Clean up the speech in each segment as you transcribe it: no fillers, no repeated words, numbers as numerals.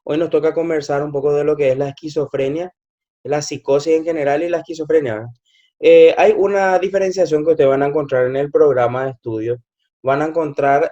Hoy nos toca conversar un poco de lo que es la esquizofrenia, la psicosis en general y la esquizofrenia, ¿verdad? Hay una diferenciación que ustedes van a encontrar en el programa de estudio. Van a encontrar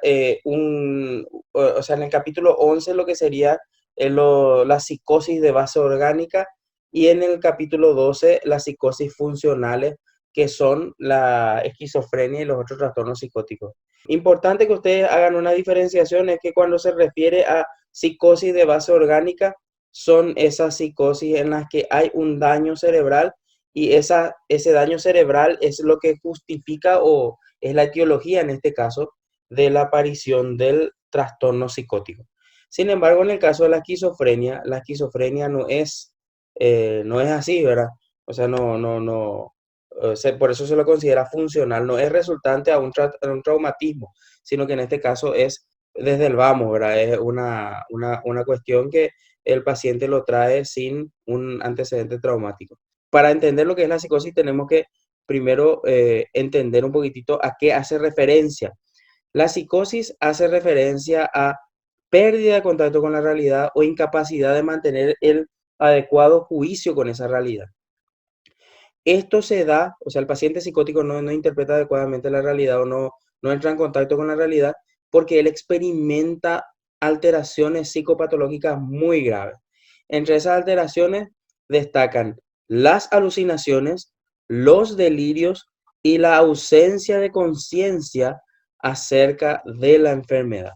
o sea, en el capítulo 11 lo que sería la psicosis de base orgánica y en el capítulo 12 las psicosis funcionales, que son la esquizofrenia y los otros trastornos psicóticos. Importante que ustedes hagan una diferenciación es que cuando se refiere a psicosis de base orgánica, son esas psicosis en las que hay un daño cerebral y ese daño cerebral es lo que justifica o es la etiología en este caso de la aparición del trastorno psicótico. Sin embargo, en el caso de la esquizofrenia no es así, ¿verdad? O sea, por eso se lo considera funcional, no es resultante a un traumatismo, sino que en este caso es desde el vamos, ¿verdad? Es una cuestión que el paciente lo trae sin un antecedente traumático. Para entender lo que es la psicosis tenemos que primero entender un poquitito a qué hace referencia. La psicosis hace referencia a pérdida de contacto con la realidad o incapacidad de mantener el adecuado juicio con esa realidad. Esto se da, o sea, el paciente psicótico no interpreta adecuadamente la realidad o no entra en contacto con la realidad porque él experimenta alteraciones psicopatológicas muy graves. Entre esas alteraciones destacan las alucinaciones, los delirios y la ausencia de conciencia acerca de la enfermedad.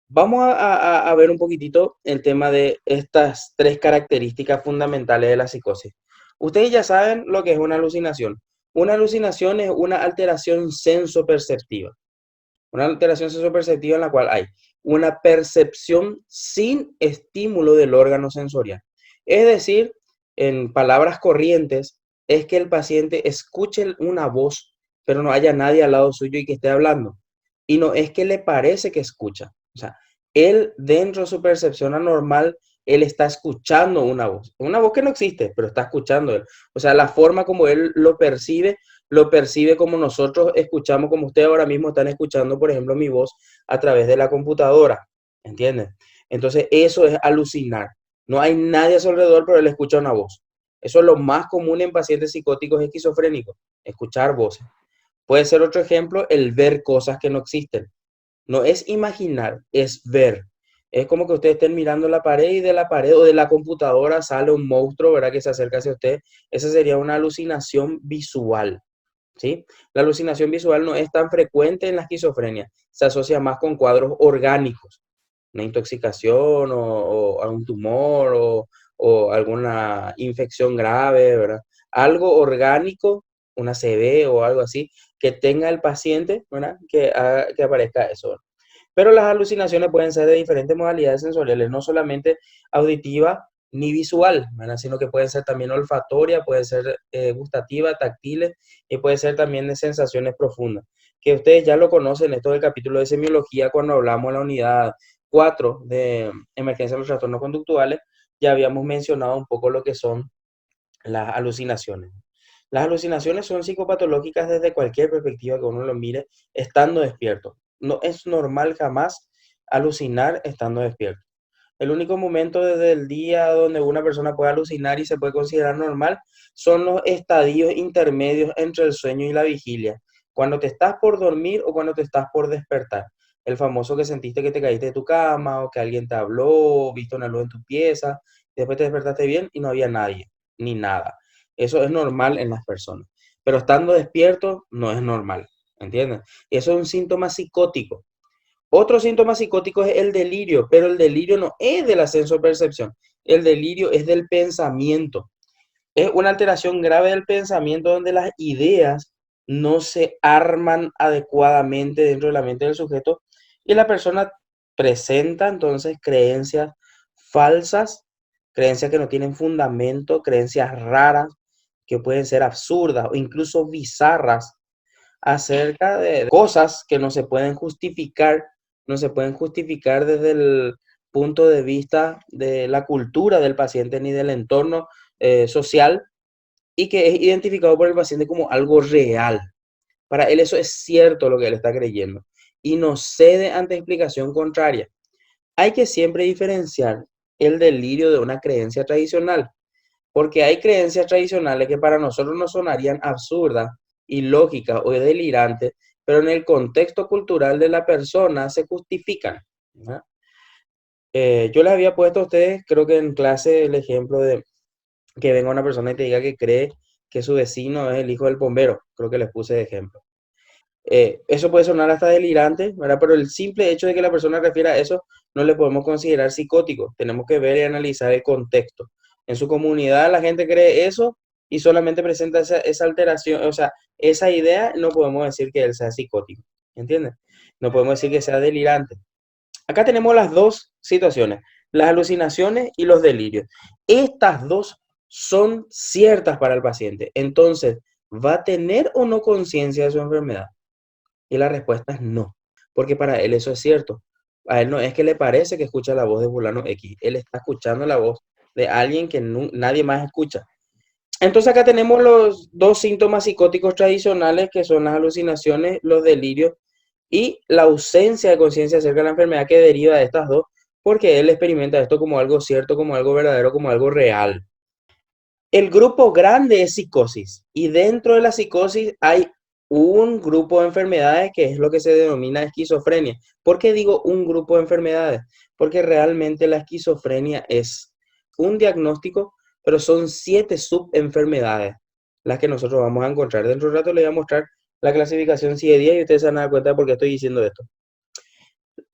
Vamos a ver un poquitito el tema de estas tres características fundamentales de la psicosis. Ustedes ya saben lo que es una alucinación. Una alucinación es una alteración sensoperceptiva. Una alteración sensoperceptiva en la cual hay una percepción sin estímulo del órgano sensorial. Es decir, en palabras corrientes, es que el paciente escuche una voz, pero no haya nadie al lado suyo y que esté hablando. Y no es que le parece que escucha. O sea, él dentro de su percepción anormal, él está escuchando una voz que no existe, pero está escuchando él. O sea, la forma como él lo percibe como nosotros escuchamos, como ustedes ahora mismo están escuchando, por ejemplo, mi voz a través de la computadora, ¿entienden? Entonces, eso es alucinar. No hay nadie a su alrededor, pero él escucha una voz. Eso es lo más común en pacientes psicóticos esquizofrénicos, escuchar voces. Puede ser otro ejemplo, el ver cosas que no existen. No es imaginar, es ver. Es como que ustedes estén mirando la pared y de la pared o de la computadora sale un monstruo, ¿verdad? Que se acerca hacia usted. Esa sería una alucinación visual. ¿Sí? La alucinación visual no es tan frecuente en la esquizofrenia, se asocia más con cuadros orgánicos, una intoxicación o algún tumor o alguna infección grave, ¿verdad? Algo orgánico, una CB o algo así, que tenga el paciente, ¿verdad? Que aparezca eso, ¿verdad? Pero las alucinaciones pueden ser de diferentes modalidades sensoriales, no solamente auditiva ni visual, ¿verdad? Sino que pueden ser también olfatoria, puede ser gustativa, táctiles y puede ser también de sensaciones profundas. Que ustedes ya lo conocen, esto del capítulo de semiología, cuando hablamos de la unidad 4 de emergencia de los trastornos conductuales, ya habíamos mencionado un poco lo que son las alucinaciones. Las alucinaciones son psicopatológicas desde cualquier perspectiva que uno lo mire, estando despierto. No es normal jamás alucinar estando despierto. El único momento desde el día donde una persona puede alucinar y se puede considerar normal son los estadios intermedios entre el sueño y la vigilia. Cuando te estás por dormir o cuando te estás por despertar. El famoso que sentiste que te caíste de tu cama o que alguien te habló, viste una luz en tu pieza, después te despertaste bien y no había nadie, ni nada. Eso es normal en las personas. Pero estando despierto no es normal, ¿entiendes? Y eso es un síntoma psicótico. Otro síntoma psicótico es el delirio, pero el delirio no es de la sensopercepción. El delirio es del pensamiento. Es una alteración grave del pensamiento donde las ideas no se arman adecuadamente dentro de la mente del sujeto y la persona presenta entonces creencias falsas, creencias que no tienen fundamento, creencias raras que pueden ser absurdas o incluso bizarras acerca de cosas que no se pueden justificar desde el punto de vista de la cultura del paciente ni del entorno social y que es identificado por el paciente como algo real. Para él eso es cierto lo que él está creyendo y no cede ante explicación contraria. Hay que siempre diferenciar el delirio de una creencia tradicional, porque hay creencias tradicionales que para nosotros nos sonarían absurdas, ilógicas o delirantes, pero en el contexto cultural de la persona se justifican, ¿verdad? Yo les había puesto a ustedes, creo que en clase, el ejemplo de que venga una persona y te diga que cree que su vecino es el hijo del bombero. Creo que les puse de ejemplo. Eso puede sonar hasta delirante, ¿verdad? Pero el simple hecho de que la persona refiera a eso no le podemos considerar psicótico. Tenemos que ver y analizar el contexto. En su comunidad la gente cree eso y solamente presenta esa alteración, o sea, esa idea, no podemos decir que él sea psicótico, ¿entiendes? No podemos decir que sea delirante. Acá tenemos las dos situaciones, las alucinaciones y los delirios. Estas dos son ciertas para el paciente. Entonces, ¿va a tener o no conciencia de su enfermedad? Y la respuesta es no, porque para él eso es cierto. A él no es que le parece que escucha la voz de fulano X, él está escuchando la voz de alguien que nadie más escucha. Entonces acá tenemos los dos síntomas psicóticos tradicionales que son las alucinaciones, los delirios y la ausencia de conciencia acerca de la enfermedad que deriva de estas dos, porque él experimenta esto como algo cierto, como algo verdadero, como algo real. El grupo grande es psicosis y dentro de la psicosis hay un grupo de enfermedades que es lo que se denomina esquizofrenia. ¿Por qué digo un grupo de enfermedades? Porque realmente la esquizofrenia es un diagnóstico, pero son 7 subenfermedades las que nosotros vamos a encontrar. Dentro de un rato les voy a mostrar la clasificación 7 10 y ustedes se van a dar cuenta de por qué estoy diciendo esto.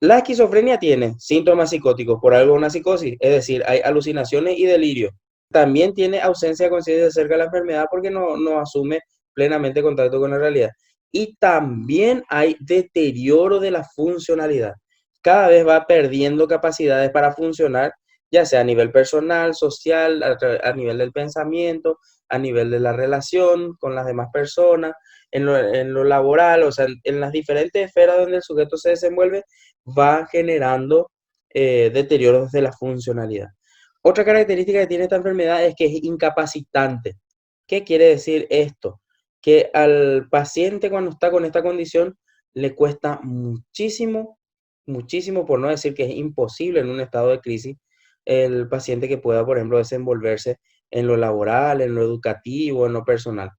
La esquizofrenia tiene síntomas psicóticos, por algo una psicosis, es decir, hay alucinaciones y delirios. También tiene ausencia de conciencia acerca de la enfermedad porque no asume plenamente contacto con la realidad. Y también hay deterioro de la funcionalidad. Cada vez va perdiendo capacidades para funcionar, ya sea a nivel personal, social, a nivel del pensamiento, a nivel de la relación con las demás personas, en lo laboral, o sea, en las diferentes esferas donde el sujeto se desenvuelve, va generando deterioros de la funcionalidad. Otra característica que tiene esta enfermedad es que es incapacitante. ¿Qué quiere decir esto? Que al paciente cuando está con esta condición le cuesta muchísimo, muchísimo, por no decir que es imposible en un estado de crisis, el paciente que pueda, por ejemplo, desenvolverse en lo laboral, en lo educativo, en lo personal.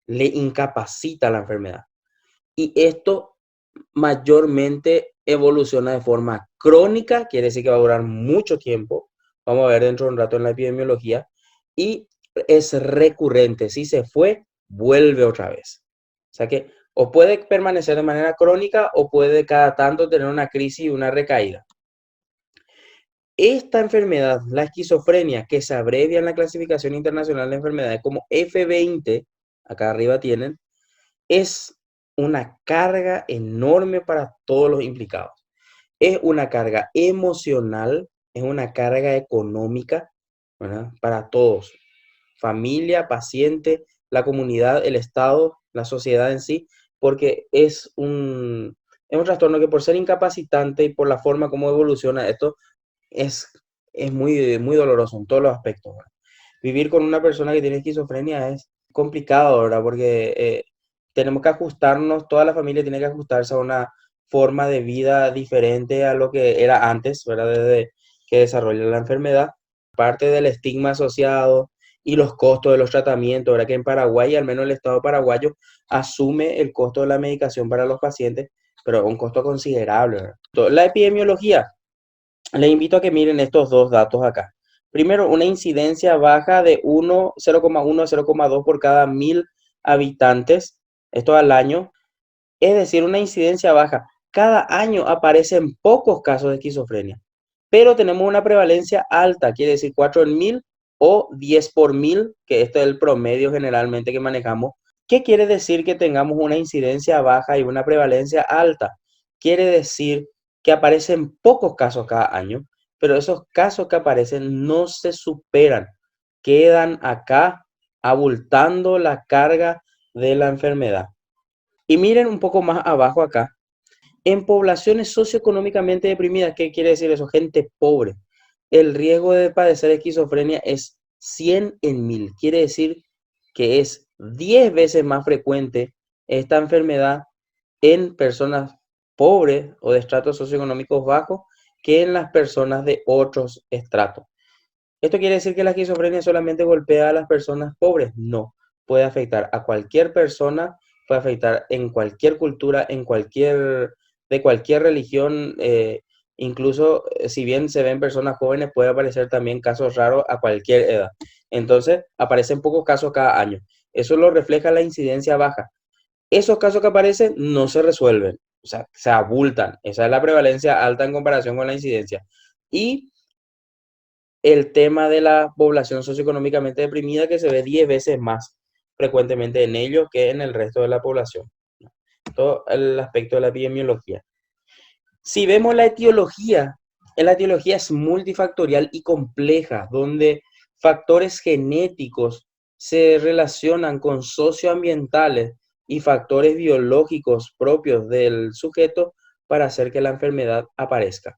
Le incapacita la enfermedad. Y esto mayormente evoluciona de forma crónica, quiere decir que va a durar mucho tiempo, vamos a ver dentro de un rato en la epidemiología, y es recurrente, si se fue, vuelve otra vez. O sea que o puede permanecer de manera crónica o puede cada tanto tener una crisis y una recaída. Esta enfermedad, la esquizofrenia, que se abrevia en la clasificación internacional de enfermedades como F20, acá arriba tienen, es una carga enorme para todos los implicados. Es una carga emocional, es una carga económica, ¿verdad? Para todos, familia, paciente, la comunidad, el Estado, la sociedad en sí, porque es un trastorno que por ser incapacitante y por la forma como evoluciona esto, es, es muy, muy doloroso en todos los aspectos, ¿verdad? Vivir con una persona que tiene esquizofrenia es complicado, ¿verdad? Porque tenemos que ajustarnos, toda la familia tiene que ajustarse a una forma de vida diferente a lo que era antes, ¿verdad? Desde que desarrolla la enfermedad, parte del estigma asociado y los costos de los tratamientos, ¿verdad? Que en Paraguay, al menos el Estado paraguayo, asume el costo de la medicación para los pacientes, pero un costo considerable, ¿verdad? La epidemiología, les invito a que miren estos dos datos acá. Primero, una incidencia baja de 0,1 a 0,2 por cada 1000 habitantes, esto al año, es decir, una incidencia baja. Cada año aparecen pocos casos de esquizofrenia, pero tenemos una prevalencia alta, quiere decir 4 en 1000 o 10 por 1000, que este es el promedio generalmente que manejamos. ¿Qué quiere decir que tengamos una incidencia baja y una prevalencia alta? Quiere decir que aparecen pocos casos cada año, pero esos casos que aparecen no se superan, quedan acá abultando la carga de la enfermedad. Y miren un poco más abajo acá, en poblaciones socioeconómicamente deprimidas, ¿qué quiere decir eso? Gente pobre. El riesgo de padecer esquizofrenia es 100 en 1000. Quiere decir que es 10 veces más frecuente esta enfermedad en personas pobres o de estratos socioeconómicos bajos que en las personas de otros estratos. ¿Esto quiere decir que la esquizofrenia solamente golpea a las personas pobres? No, puede afectar a cualquier persona, puede afectar en cualquier cultura, de cualquier religión, incluso si bien se ven personas jóvenes, puede aparecer también casos raros a cualquier edad. Entonces, aparecen pocos casos cada año. Eso lo refleja la incidencia baja. Esos casos que aparecen no se resuelven, o sea, se abultan. Esa es la prevalencia alta en comparación con la incidencia. Y el tema de la población socioeconómicamente deprimida que se ve 10 veces más frecuentemente en ellos que en el resto de la población. Todo el aspecto de la epidemiología. Si vemos la etiología es multifactorial y compleja, donde factores genéticos se relacionan con socioambientales y factores biológicos propios del sujeto para hacer que la enfermedad aparezca.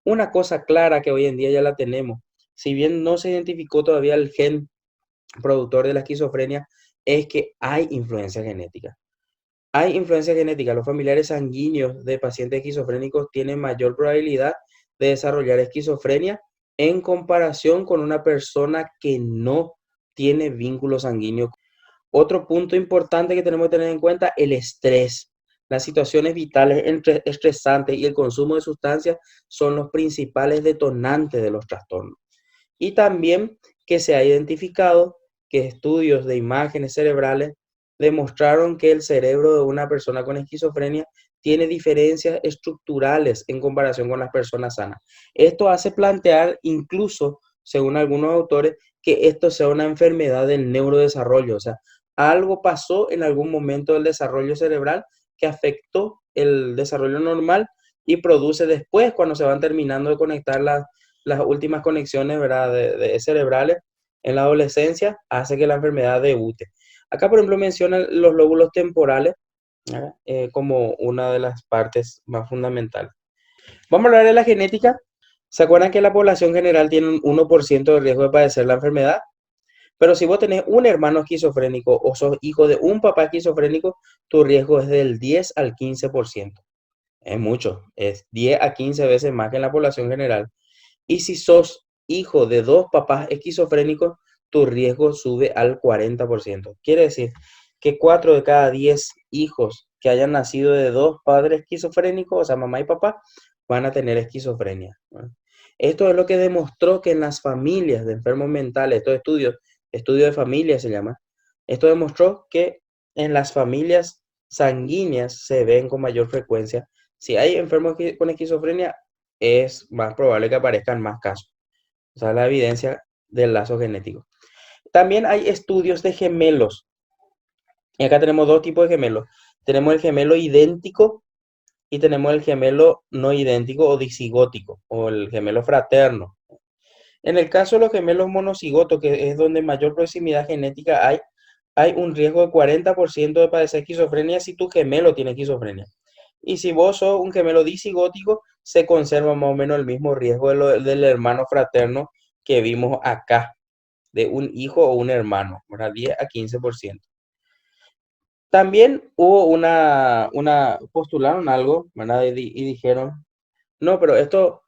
Una cosa clara que hoy en día ya la tenemos, si bien no se identificó todavía el gen productor de la esquizofrenia, es que hay influencia genética. Hay influencia genética. Los familiares sanguíneos de pacientes esquizofrénicos tienen mayor probabilidad de desarrollar esquizofrenia en comparación con una persona que no tiene vínculo sanguíneo. Otro punto importante que tenemos que tener en cuenta, el estrés. Las situaciones vitales estresantes y el consumo de sustancias son los principales detonantes de los trastornos. Y también que se ha identificado que estudios de imágenes cerebrales demostraron que el cerebro de una persona con esquizofrenia tiene diferencias estructurales en comparación con las personas sanas. Esto hace plantear incluso, según algunos autores, que esto sea una enfermedad del neurodesarrollo, o sea, algo pasó en algún momento del desarrollo cerebral que afectó el desarrollo normal y produce después, cuando se van terminando de conectar las últimas conexiones, ¿verdad? De cerebrales en la adolescencia, hace que la enfermedad debute. Acá, por ejemplo, mencionan los lóbulos temporales, como una de las partes más fundamentales. Vamos a hablar de la genética. ¿Se acuerdan que la población general tiene un 1% de riesgo de padecer la enfermedad? Pero si vos tenés un hermano esquizofrénico o sos hijo de un papá esquizofrénico, tu riesgo es del 10 al 15%. Es mucho, es 10 a 15 veces más que en la población general. Y si sos hijo de dos papás esquizofrénicos, tu riesgo sube al 40%. Quiere decir que 4 de cada 10 hijos que hayan nacido de dos padres esquizofrénicos, o sea, mamá y papá, van a tener esquizofrenia, ¿no? Esto es lo que demostró que en las familias de enfermos mentales, estos estudio de familia se llama, esto demostró que en las familias sanguíneas se ven con mayor frecuencia. Si hay enfermos con esquizofrenia, es más probable que aparezcan más casos. O sea, la evidencia del lazo genético. También hay estudios de gemelos. Y acá tenemos dos tipos de gemelos. Tenemos el gemelo idéntico y tenemos el gemelo no idéntico o disigótico, o el gemelo fraterno. En el caso de los gemelos monocigotos, que es donde mayor proximidad genética hay un riesgo de 40% de padecer esquizofrenia si tu gemelo tiene esquizofrenia. Y si vos sos un gemelo disigótico, se conserva más o menos el mismo riesgo del hermano fraterno que vimos acá, de un hijo o un hermano, ¿verdad? 10 a 15%. También hubo postularon algo, ¿verdad? Y dijeron, no, pero esto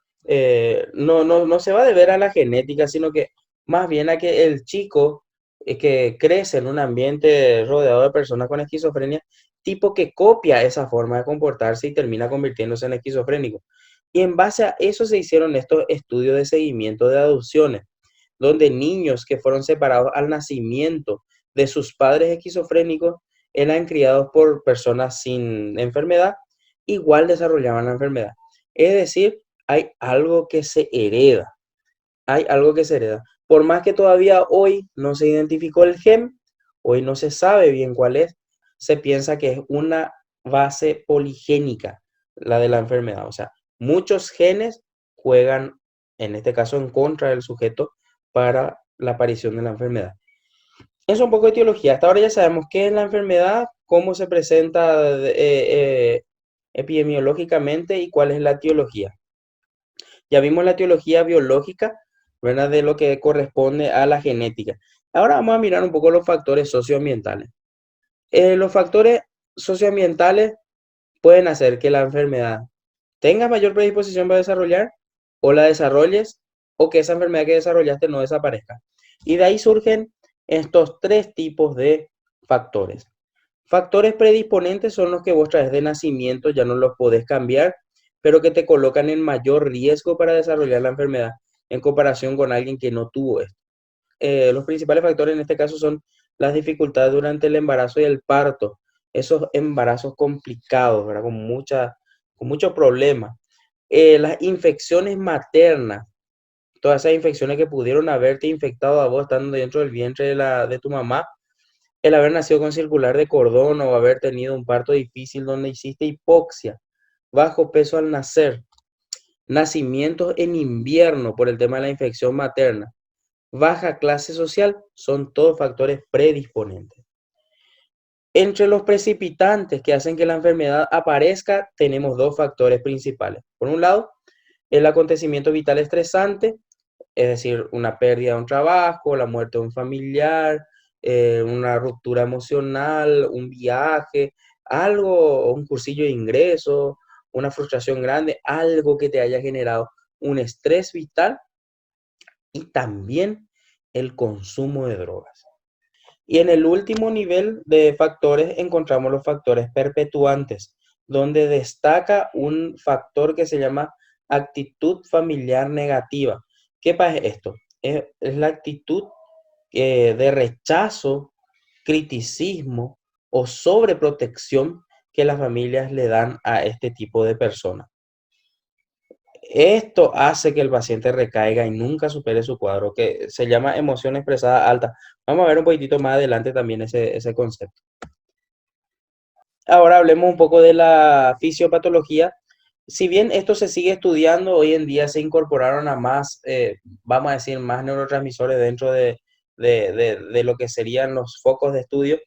no se va a deber a la genética, sino que más bien a que el chico que crece en un ambiente rodeado de personas con esquizofrenia, tipo que copia esa forma de comportarse y termina convirtiéndose en esquizofrénico. Y en base a eso se hicieron estos estudios de seguimiento de adopciones, donde niños que fueron separados al nacimiento de sus padres esquizofrénicos eran criados por personas sin enfermedad, igual desarrollaban la enfermedad. Es decir, hay algo que se hereda, hay algo que se hereda. Por más que todavía hoy no se identificó el gen, hoy no se sabe bien cuál es, se piensa que es una base poligénica, la de la enfermedad. O sea, muchos genes juegan, en este caso, en contra del sujeto para la aparición de la enfermedad. Eso es un poco de etiología. Hasta ahora ya sabemos qué es la enfermedad, cómo se presenta epidemiológicamente y cuál es la etiología. Ya vimos la etiología biológica, ¿verdad? De lo que corresponde a la genética. Ahora vamos a mirar un poco los factores socioambientales. Los factores socioambientales pueden hacer que la enfermedad tenga mayor predisposición para desarrollar o la desarrolles o que esa enfermedad que desarrollaste no desaparezca. Y de ahí surgen estos tres tipos de factores. Factores predisponentes son los que vos traes de nacimiento, ya no los podés cambiar, pero que te colocan en mayor riesgo para desarrollar la enfermedad en comparación con alguien que no tuvo esto. Los principales factores en este caso son las dificultades durante el embarazo y el parto, esos embarazos complicados, ¿verdad? Con muchos problemas. Las infecciones maternas, todas esas infecciones que pudieron haberte infectado a vos estando dentro del vientre de tu mamá, el haber nacido con circular de cordón o haber tenido un parto difícil donde hiciste hipoxia, bajo peso al nacer, nacimientos en invierno por el tema de la infección materna, baja clase social, son todos factores predisponentes. Entre los precipitantes que hacen que la enfermedad aparezca, tenemos dos factores principales. Por un lado, el acontecimiento vital estresante, es decir, una pérdida de un trabajo, la muerte de un familiar, una ruptura emocional, un viaje, algo, un cursillo de ingreso, una frustración grande, algo que te haya generado un estrés vital y también el consumo de drogas. Y en el último nivel de factores encontramos los factores perpetuantes, donde destaca un factor que se llama actitud familiar negativa. ¿Qué pasa esto? Es la actitud de rechazo, criticismo o sobreprotección que las familias le dan a este tipo de personas. Esto hace que el paciente recaiga y nunca supere su cuadro, que se llama emoción expresada alta. Vamos a ver un poquitito más adelante también ese concepto. Ahora hablemos un poco de la fisiopatología. Si bien esto se sigue estudiando, hoy en día se incorporaron a más, vamos a decir, más neurotransmisores dentro de lo que serían los focos de estudio.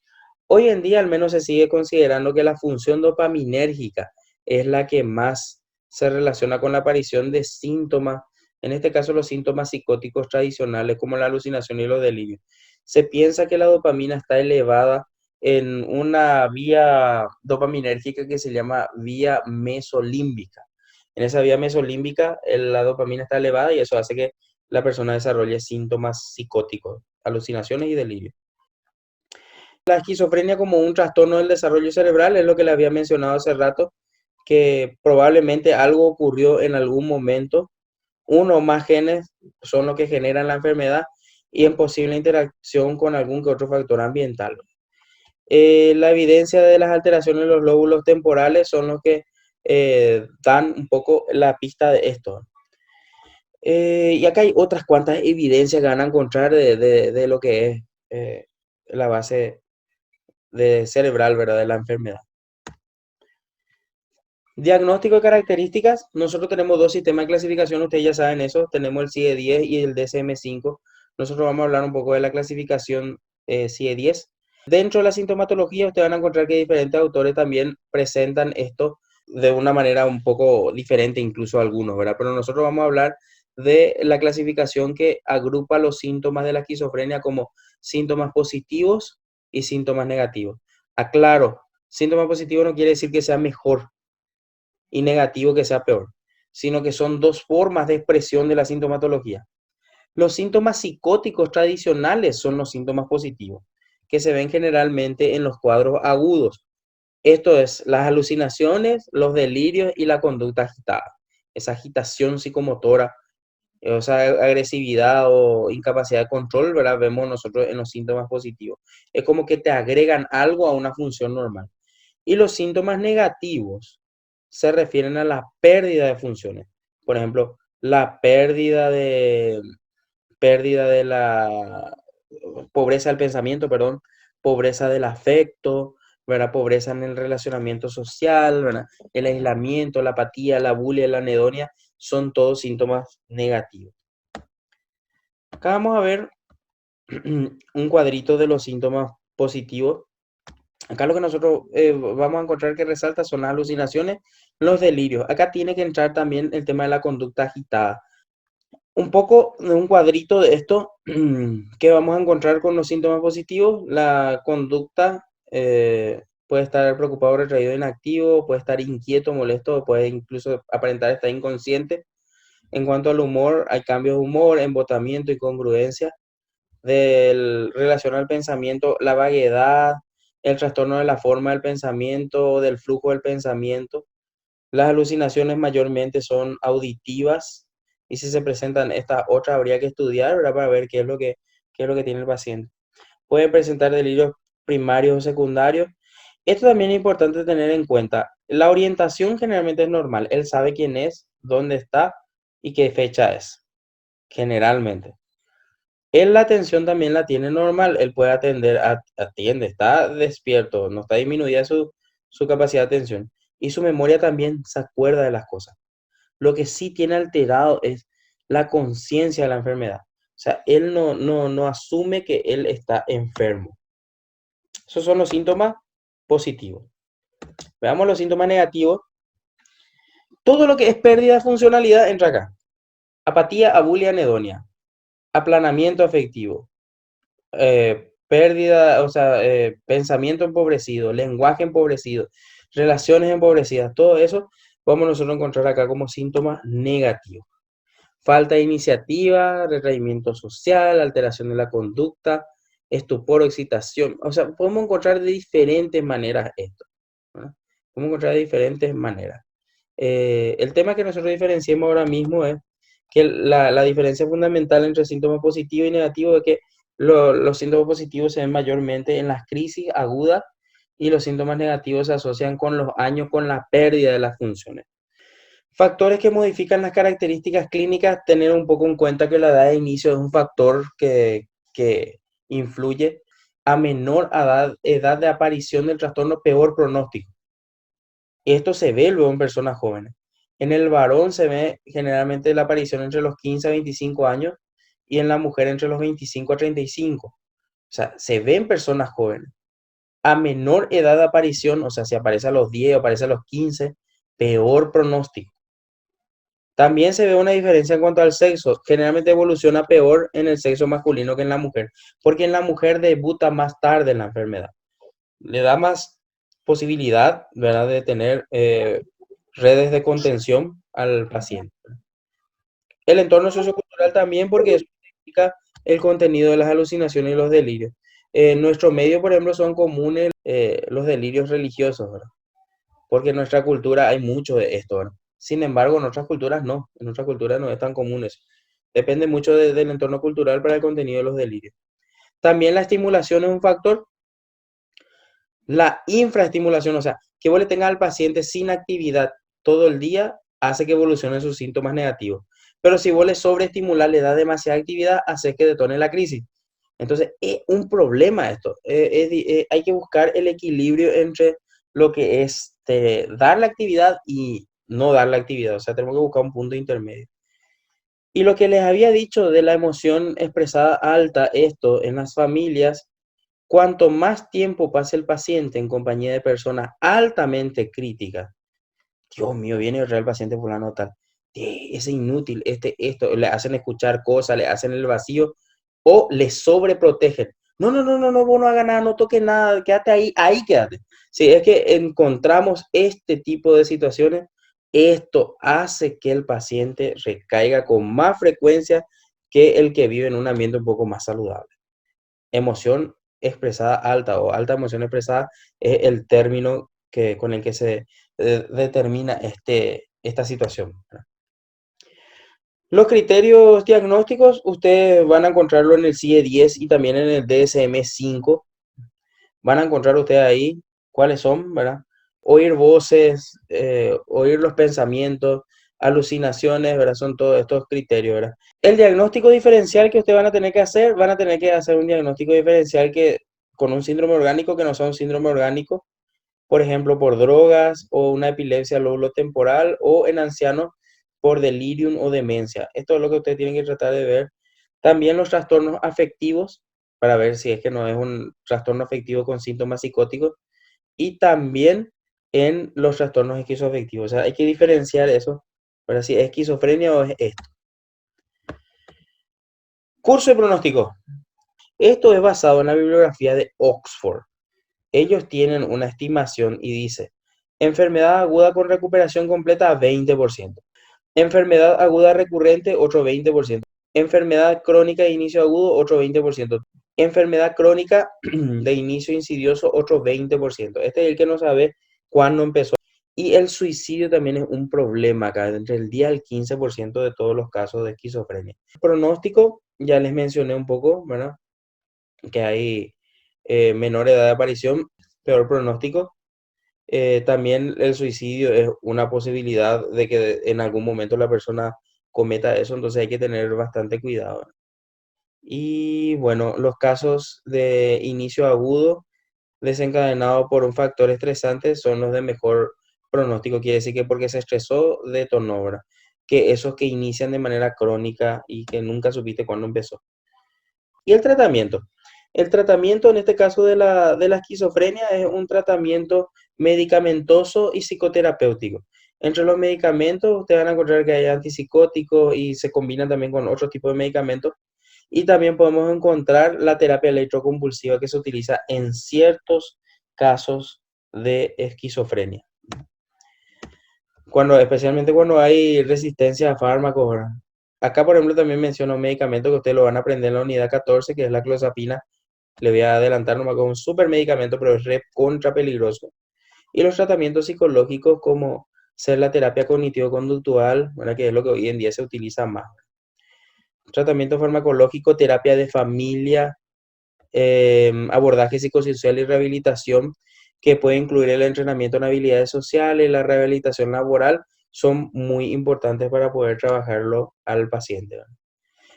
Hoy en día al menos se sigue considerando que la función dopaminérgica es la que más se relaciona con la aparición de síntomas, en este caso los síntomas psicóticos tradicionales como la alucinación y los delirios. Se piensa que la dopamina está elevada en una vía dopaminérgica que se llama vía mesolímbica. En esa vía mesolímbica la dopamina está elevada y eso hace que la persona desarrolle síntomas psicóticos, alucinaciones y delirios. La esquizofrenia como un trastorno del desarrollo cerebral es lo que le había mencionado hace rato, que probablemente algo ocurrió en algún momento, uno o más genes son los que generan la enfermedad y en posible interacción con algún que otro factor ambiental. La evidencia de las alteraciones en los lóbulos temporales son los que dan un poco la pista de esto. Y acá hay otras cuantas evidencias que van a encontrar de lo que es la base de cerebral, ¿verdad? De la enfermedad. Diagnóstico de características. Nosotros tenemos dos sistemas de clasificación, ustedes ya saben eso. Tenemos el CIE-10 y el DSM-5. Nosotros vamos a hablar un poco de la clasificación CIE-10. Dentro de la sintomatología, ustedes van a encontrar que diferentes autores también presentan esto de una manera un poco diferente, incluso algunos, ¿verdad? Pero nosotros vamos a hablar de la clasificación que agrupa los síntomas de la esquizofrenia como síntomas positivos y síntomas negativos. Aclaro, síntoma positivo no quiere decir que sea mejor y negativo que sea peor, sino que son dos formas de expresión de la sintomatología. Los síntomas psicóticos tradicionales son los síntomas positivos, que se ven generalmente en los cuadros agudos. Esto es las alucinaciones, los delirios y la conducta agitada. Esa agitación psicomotora, o sea, agresividad o incapacidad de control, ¿verdad? Vemos nosotros en los síntomas positivos. Es como que te agregan algo a una función normal. Y los síntomas negativos se refieren a la pérdida de funciones. Por ejemplo, la pérdida de la pobreza del pensamiento, perdón, pobreza del afecto, ¿verdad? Pobreza en el relacionamiento social, ¿verdad? El aislamiento, la apatía, la bulia, la anedonia, son todos síntomas negativos. Acá vamos a ver un cuadrito de los síntomas positivos. Acá lo que nosotros vamos a encontrar que resalta son las alucinaciones, los delirios. Acá tiene que entrar también el tema de la conducta agitada. Un poco de un cuadrito de esto que vamos a encontrar con los síntomas positivos. La conducta puede estar preocupado, retraído, inactivo, puede estar inquieto, molesto, puede incluso aparentar estar inconsciente. En cuanto al humor, hay cambios de humor, embotamiento y congruencia relación al pensamiento, la vaguedad, el trastorno de la forma del pensamiento, del flujo del pensamiento. Las alucinaciones mayormente son auditivas y si se presentan estas otras habría que estudiar, ¿verdad? Para ver qué es lo que tiene el paciente. Pueden presentar delirios primarios o secundarios. Esto también es importante tener en cuenta. La orientación generalmente es normal. Él sabe quién es, dónde está y qué fecha es, generalmente. Él la atención también la tiene normal, él puede atender, atiende, está despierto, no está disminuida su capacidad de atención. Y su memoria también se acuerda de las cosas. Lo que sí tiene alterado es la conciencia de la enfermedad. O sea, él no asume que él está enfermo. Esos son los síntomas positivos. Veamos los síntomas negativos. Todo lo que es pérdida de funcionalidad entra acá. Apatía, abulia, anedonia. Aplanamiento afectivo. Pérdida, o sea, pensamiento empobrecido, lenguaje empobrecido, relaciones empobrecidas, todo eso vamos nosotros a encontrar acá como síntomas negativos. Falta de iniciativa, retraimiento social, alteración de la conducta, estupor o excitación. O sea, podemos encontrar de diferentes maneras esto, ¿verdad? Podemos encontrar de diferentes maneras. El tema que nosotros diferenciamos ahora mismo es que la diferencia fundamental entre síntomas positivos y negativos es que los síntomas positivos se ven mayormente en las crisis agudas y los síntomas negativos se asocian con los años, con la pérdida de las funciones. Factores que modifican las características clínicas, tener un poco en cuenta que la edad de inicio es un factor que influye. A menor edad de aparición del trastorno, peor pronóstico. Esto se ve luego en personas jóvenes. En el varón se ve generalmente la aparición entre los 15 a 25 años y en la mujer entre los 25 a 35. O sea, se ve en personas jóvenes. A menor edad de aparición, o sea, si aparece a los 10 o aparece a los 15, peor pronóstico. También se ve una diferencia en cuanto al sexo. Generalmente evoluciona peor en el sexo masculino que en la mujer, porque en la mujer debuta más tarde en la enfermedad. Le da más posibilidad, ¿verdad?, de tener redes de contención al paciente. El entorno sociocultural también, porque eso significa el contenido de las alucinaciones y los delirios. En nuestro medio, por ejemplo, son comunes los delirios religiosos, ¿verdad? Porque en nuestra cultura hay mucho de esto, ¿verdad? Sin embargo, en otras culturas no, en otras culturas no es tan común eso. Depende mucho del entorno cultural para el contenido de los delirios. También la estimulación es un factor. La infraestimulación, o sea, que vos le tengas al paciente sin actividad todo el día, hace que evolucionen sus síntomas negativos. Pero si vos le sobreestimular, le das demasiada actividad, hace que detone la crisis. Entonces, es un problema esto. Hay que buscar el equilibrio entre lo que es dar la actividad y no dar la actividad. O sea, tenemos que buscar un punto intermedio. Y lo que les había dicho de la emoción expresada alta, esto en las familias, cuanto más tiempo pase el paciente en compañía de personas altamente críticas, Dios mío, viene el paciente fulano tal, es inútil, esto, le hacen escuchar cosas, le hacen el vacío o le sobreprotegen. No, no, no, no, no, vos no hagas nada, no toques nada, quédate ahí, ahí quédate. Si es que encontramos este tipo de situaciones, esto hace que el paciente recaiga con más frecuencia que el que vive en un ambiente un poco más saludable. Emoción expresada alta o alta emoción expresada es el término con el que se determina esta situación. Los criterios diagnósticos ustedes van a encontrarlo en el CIE-10 y también en el DSM-5. Van a encontrar ustedes ahí cuáles son, ¿verdad? Oír voces, oír los pensamientos, alucinaciones, ¿verdad? Son todos estos criterios, ¿verdad? El diagnóstico diferencial que ustedes van a tener que hacer un diagnóstico diferencial que con un síndrome orgánico que no sea un síndrome orgánico, por ejemplo, por drogas o una epilepsia lóbulo temporal o en ancianos por delirium o demencia. Esto es lo que ustedes tienen que tratar de ver. También los trastornos afectivos, para ver si es que no es un trastorno afectivo con síntomas psicóticos. Y también en los trastornos esquizoafectivos. O sea, hay que diferenciar eso, para si es esquizofrenia o es esto. Curso de pronóstico. Esto es basado en la bibliografía de Oxford. Ellos tienen una estimación y dice, enfermedad aguda con recuperación completa 20%. Enfermedad aguda recurrente, otro 20%. Enfermedad crónica de inicio agudo, otro 20%. Enfermedad crónica de inicio insidioso, otro 20%. Este es el que no sabe cuándo empezó. Y el suicidio también es un problema acá, entre el 10 al 15% de todos los casos de esquizofrenia. Pronóstico, ya les mencioné un poco, ¿verdad? Que hay menor edad de aparición, peor pronóstico. También el suicidio es una posibilidad de que en algún momento la persona cometa eso, entonces hay que tener bastante cuidado. Y bueno, los casos de inicio agudo desencadenado por un factor estresante son los de mejor pronóstico, quiere decir que porque se estresó detonó, ¿verdad? Que esos que inician de manera crónica y que nunca supiste cuándo empezó. Y el tratamiento. El tratamiento en este caso de la esquizofrenia es un tratamiento medicamentoso y psicoterapéutico. Entre los medicamentos ustedes van a encontrar que hay antipsicóticos y se combinan también con otro tipo de medicamentos. Y también podemos encontrar la terapia electroconvulsiva que se utiliza en ciertos casos de esquizofrenia. Especialmente cuando hay resistencia a fármacos, ¿verdad? Acá, por ejemplo, también menciono un medicamento que ustedes lo van a aprender en la unidad 14, que es la clozapina. Le voy a adelantar nomás con un super medicamento, pero es re contra peligroso. Y los tratamientos psicológicos como ser la terapia cognitivo-conductual, ¿verdad? Que es lo que hoy en día se utiliza más. Tratamiento farmacológico, terapia de familia, abordaje psicosocial y rehabilitación, que puede incluir el entrenamiento en habilidades sociales, la rehabilitación laboral, son muy importantes para poder trabajarlo al paciente, ¿verdad?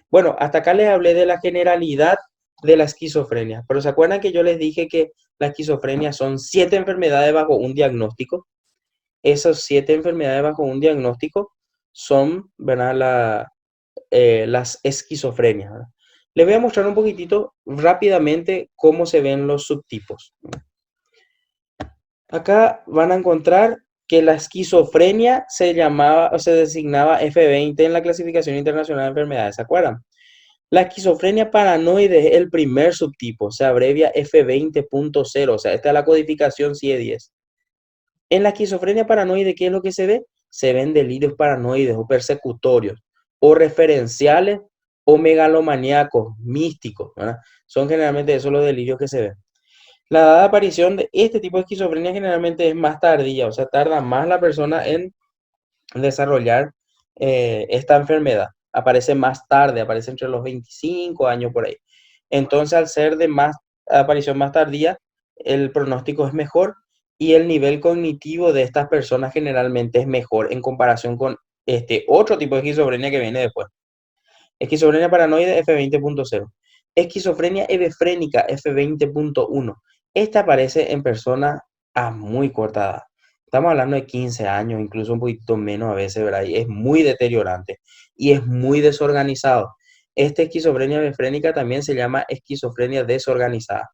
Bueno, hasta acá les hablé de la generalidad de la esquizofrenia, pero ¿se acuerdan que yo les dije que la esquizofrenia son 7 enfermedades bajo un diagnóstico? Esas 7 enfermedades bajo un diagnóstico son, ¿verdad? Las esquizofrenias, ¿verdad? Les voy a mostrar un poquitito rápidamente cómo se ven los subtipos. Acá van a encontrar que la esquizofrenia se llamaba o se designaba F20 en la clasificación internacional de enfermedades, ¿se acuerdan? La esquizofrenia paranoide es el primer subtipo, se abrevia F20.0, o sea, esta es la codificación CIE-10. En la esquizofrenia paranoide, ¿qué es lo que se ve? Se ven delirios paranoides o persecutorios, o referenciales, o megalomaníacos, místicos, ¿verdad? Son generalmente esos los delirios que se ven. La edad de aparición de este tipo de esquizofrenia generalmente es más tardía, o sea, tarda más la persona en desarrollar esta enfermedad. Aparece más tarde, aparece entre los 25 años por ahí. Entonces, al ser de más aparición más tardía, el pronóstico es mejor y el nivel cognitivo de estas personas generalmente es mejor en comparación con este otro tipo de esquizofrenia que viene después. Esquizofrenia paranoide F20.0. Esquizofrenia hebefrénica F20.1. Esta aparece en personas a muy corta edad. Estamos hablando de 15 años, incluso un poquito menos a veces, ¿verdad? Y es muy deteriorante y es muy desorganizado. Esta esquizofrenia hebefrénica también se llama esquizofrenia desorganizada.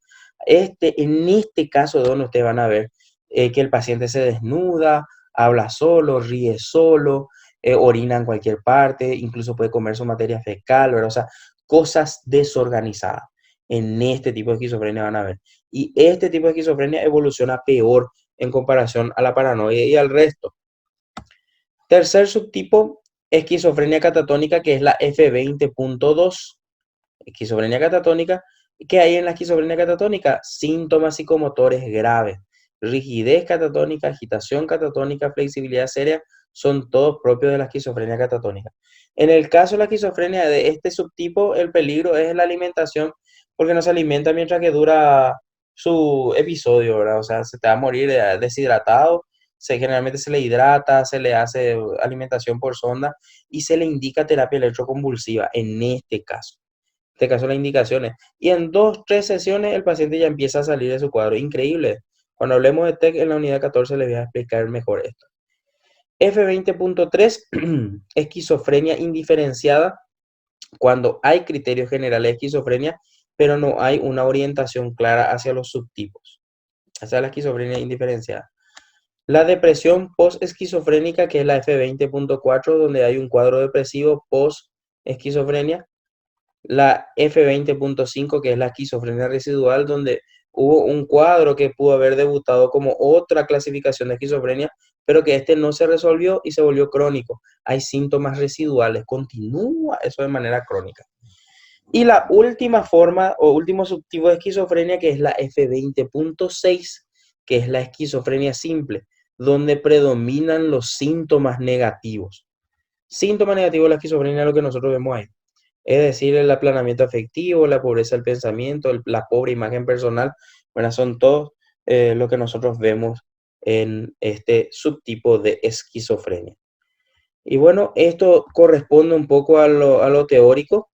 En este caso, donde ustedes van a ver que el paciente se desnuda, habla solo, ríe solo, orina en cualquier parte, incluso puede comer su materia fecal, ¿verdad? O sea, cosas desorganizadas. En este tipo de esquizofrenia van a ver. Y este tipo de esquizofrenia evoluciona peor en comparación a la paranoia y al resto. Tercer subtipo, esquizofrenia catatónica, que es la F20.2. Esquizofrenia catatónica. ¿Qué hay en la esquizofrenia catatónica? Síntomas psicomotores graves. Rigidez catatónica, agitación catatónica, flexibilidad seria, son todos propios de la esquizofrenia catatónica. En el caso de la esquizofrenia de este subtipo, el peligro es la alimentación, porque no se alimenta mientras que dura su episodio, ¿verdad? O sea, se te va a morir deshidratado, generalmente se le hidrata, se le hace alimentación por sonda y se le indica terapia electroconvulsiva en este caso. En este caso las indicaciones. Y en 2, 3 sesiones el paciente ya empieza a salir de su cuadro. Increíble. Cuando hablemos de TEC en la unidad 14 les voy a explicar mejor esto. F20.3, esquizofrenia indiferenciada, cuando hay criterios generales de esquizofrenia, pero no hay una orientación clara hacia los subtipos, hacia la esquizofrenia indiferenciada. La depresión post-esquizofrénica, que es la F20.4, donde hay un cuadro depresivo post-esquizofrenia. La F20.5, que es la esquizofrenia residual, donde hubo un cuadro que pudo haber debutado como otra clasificación de esquizofrenia, pero que este no se resolvió y se volvió crónico. Hay síntomas residuales, continúa eso de manera crónica. Y la última forma o último subtipo de esquizofrenia, que es la F20.6, que es la esquizofrenia simple, donde predominan los síntomas negativos. Síntomas negativos de la esquizofrenia es lo que nosotros vemos ahí. Es decir, el aplanamiento afectivo, la pobreza del pensamiento, la pobre imagen personal, bueno, son todos lo que nosotros vemos en este subtipo de esquizofrenia. Y bueno, esto corresponde un poco a lo teórico.